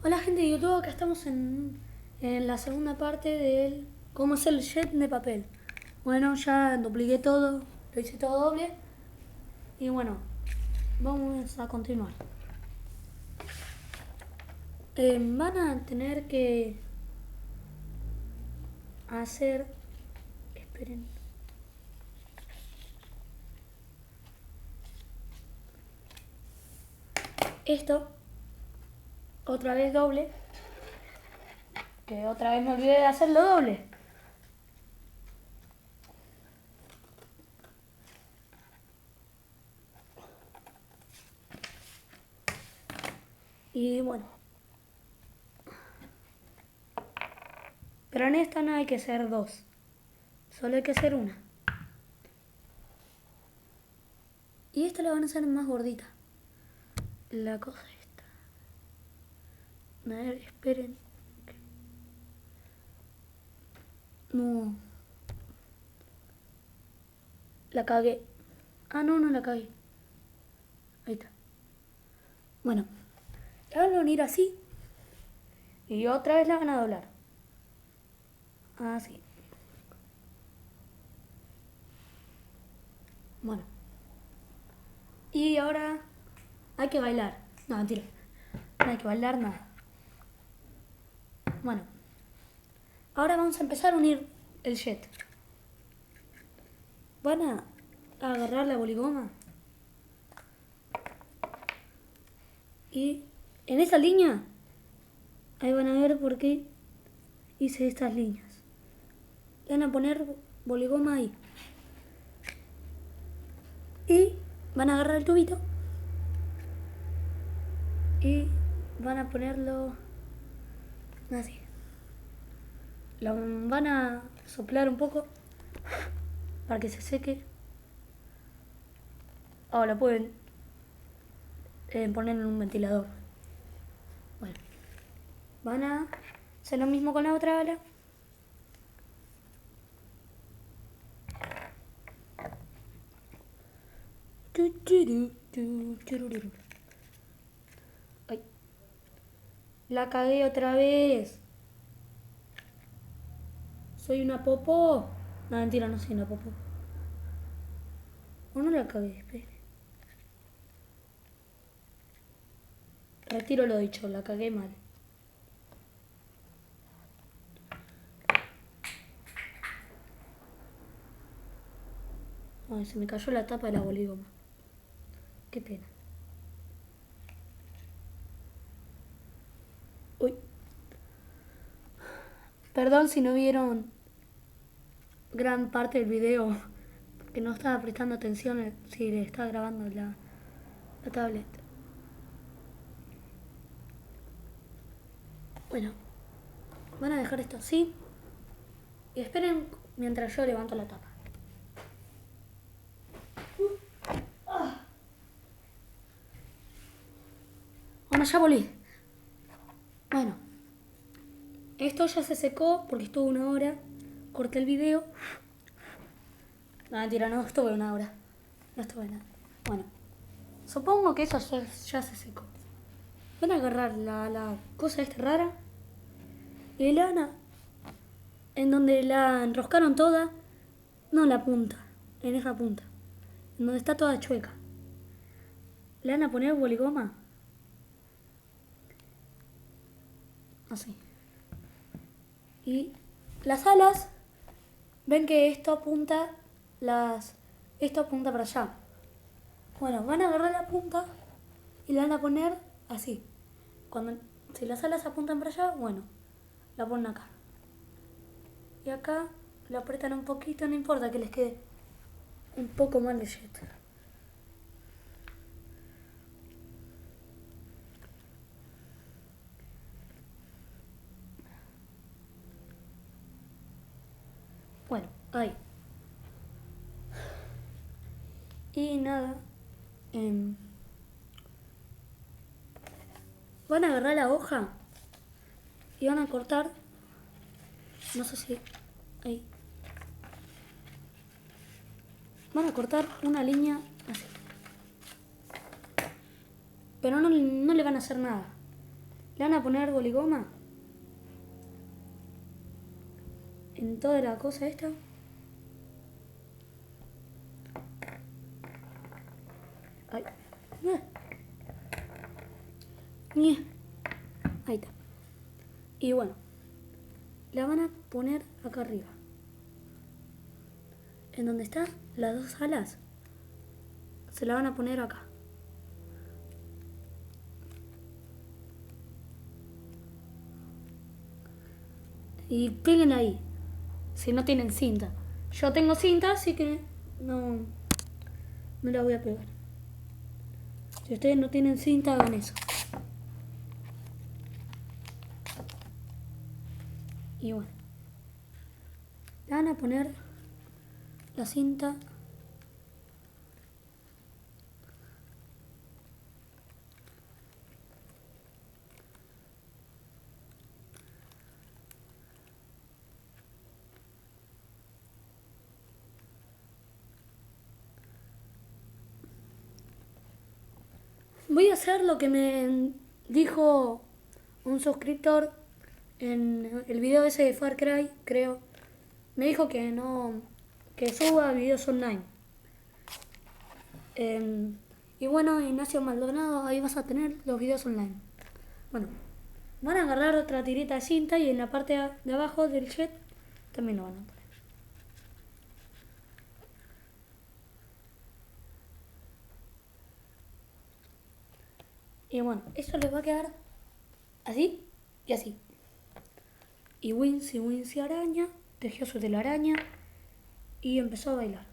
Hola gente de YouTube, acá estamos en la segunda parte del cómo hacer el jet de papel. Bueno, ya dupliqué todo, lo hice todo doble y bueno, vamos a continuar. Van a tener que hacer, esperen, esto otra vez doble, que otra vez me olvidé de hacerlo doble. Y bueno, pero en esta no hay que hacer dos, solo hay que hacer una. Y esta la van a hacer más gordita. La cosa esta. A ver, esperen. No. La cagué. Ah, no, no la cagué. Ahí está. Bueno, la van a unir así. Y otra vez la van a doblar. Así. Bueno. Y ahora hay que bailar. No, mentira. No hay que bailar nada. Bueno. Ahora vamos a empezar a unir el jet. Van a agarrar la boligoma. Y en esa línea, ahí van a ver por qué hice estas líneas. Van a poner boligoma ahí. Y van a agarrar el tubito. Y van a ponerlo así. Lo van a soplar un poco para que se seque. O lo pueden poner en un ventilador. Bueno, van a hacer lo mismo con la otra ala. Ay, la cagué otra vez. Soy una popó. No, mentira, no soy una popó. O no la cagué, espere. Retiro lo dicho, la cagué mal. Ay, se me cayó la tapa de la boligoma. Qué pena. Uy. Perdón si no vieron gran parte del video, porque no estaba prestando atención si le estaba grabando la tablet. Bueno, van a dejar esto así y esperen mientras yo levanto la tapa. Bueno, ya volví. Bueno, esto ya se secó porque estuvo una hora. Corté el video. No, mentira, no estuve una hora. No estuve nada. Bueno, supongo que eso ya se secó. Van a agarrar la cosa esta rara y la van a, en donde la enroscaron toda, no la punta, en esa punta, en donde está toda chueca. Le van a poner boligoma. Así. Y las alas, ven que esto apunta esto apunta para allá. Bueno, van a agarrar la punta y la van a poner así. Si las alas apuntan para allá, bueno, la ponen acá. Y acá la apretan un poquito, no importa que les quede un poco mal de jet. Bueno, ahí. Y nada. Van a agarrar la hoja y van a cortar. No sé si. Ahí. Van a cortar una línea así. Pero no le van a hacer nada. Le van a poner boligoma en toda la cosa esta. Ay. Ahí está. Y bueno, la van a poner acá arriba. En donde están las dos alas, se la van a poner acá. Y peguen ahí, si no tienen cinta. Yo tengo cinta, así que no la voy a pegar. Si ustedes no tienen cinta, hagan eso. Y bueno, le van a poner la cinta voy a hacer lo que me dijo un suscriptor en el video ese de Far Cry, creo. Me dijo que no, que suba videos online. Y bueno, Ignacio Maldonado, ahí vas a tener los videos online. Bueno, van a agarrar otra tirita de cinta y en la parte de abajo del jet también lo van a poner. Y bueno, eso les va a quedar así y así. Y Wincy araña, tejió su telaraña y empezó a bailar.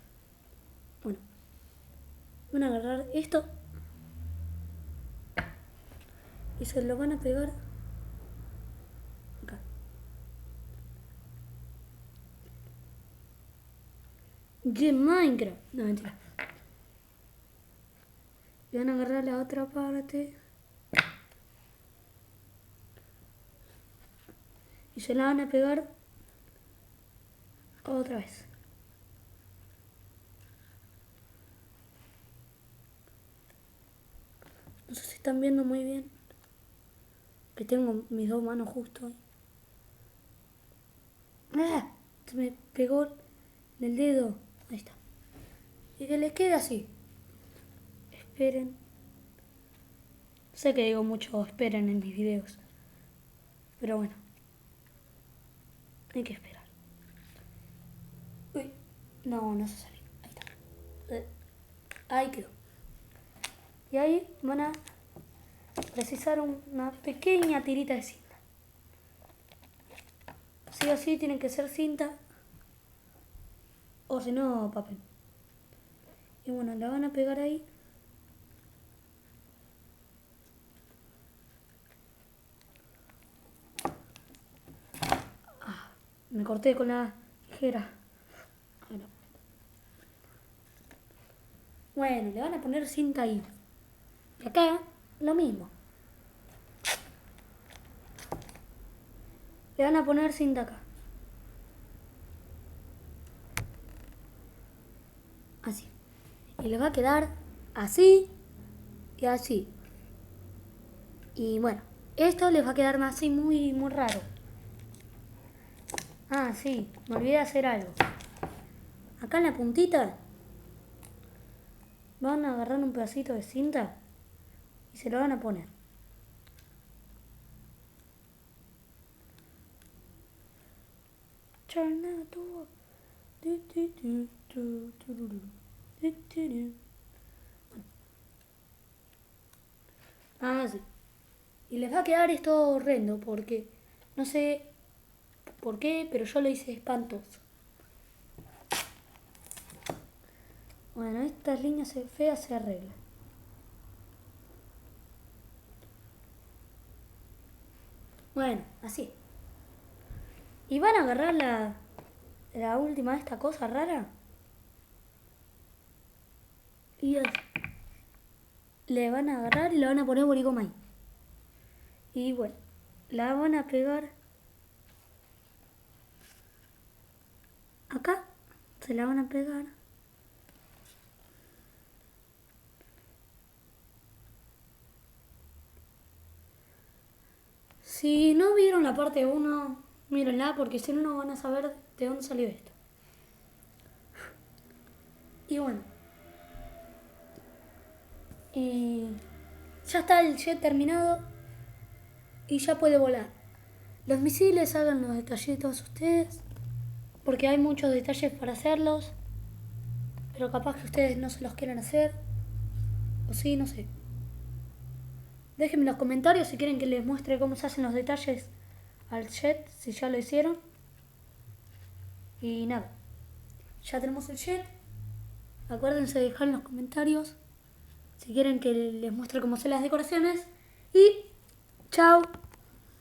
Bueno, van a agarrar esto y se lo van a pegar acá. De Minecraft. No, mentira. Y van a agarrar la otra parte y se la van a pegar otra vez. No sé si están viendo muy bien, que tengo mis dos manos justo ahí. ¡Ah! Se me pegó en el dedo. Ahí está. Y que les quede así. Esperen. Sé que digo mucho esperen en mis videos, pero bueno, hay que esperar. Uy, no se salió. Ahí está. Ahí quedó. Y ahí van a precisar una pequeña tirita de cinta. Sí o sí tienen que ser cinta, o si no, papel. Y bueno, la van a pegar ahí. Me corté con la tijera. Bueno, le van a poner cinta ahí. Y acá, lo mismo. Le van a poner cinta acá. Así. Y le va a quedar así y así. Y bueno, esto les va a quedar así muy raro. Ah, sí, me olvidé de hacer algo. Acá en la puntita van a agarrar un pedacito de cinta y se lo van a poner. Ah, sí. Y les va a quedar esto horrendo porque no sé por qué, pero yo lo hice espantoso. Bueno, estas líneas feas se arreglan. Bueno, así. Y van a agarrar la última de esta cosa rara. Y le van a agarrar y le van a poner boligoma ahí. Y bueno, la van a pegar acá. Se la van a pegar. Si no vieron la parte 1, mírenla porque si no, no van a saber de dónde salió esto. Y bueno. Ya está el jet terminado y ya puede volar. Los misiles hagan los detallitos ustedes, porque hay muchos detalles para hacerlos, pero capaz que ustedes no se los quieran hacer, o sí, no sé. Déjenme en los comentarios si quieren que les muestre cómo se hacen los detalles al jet, si ya lo hicieron. Y nada, ya tenemos el jet. Acuérdense de dejar en los comentarios si quieren que les muestre cómo hacen las decoraciones. Y chao.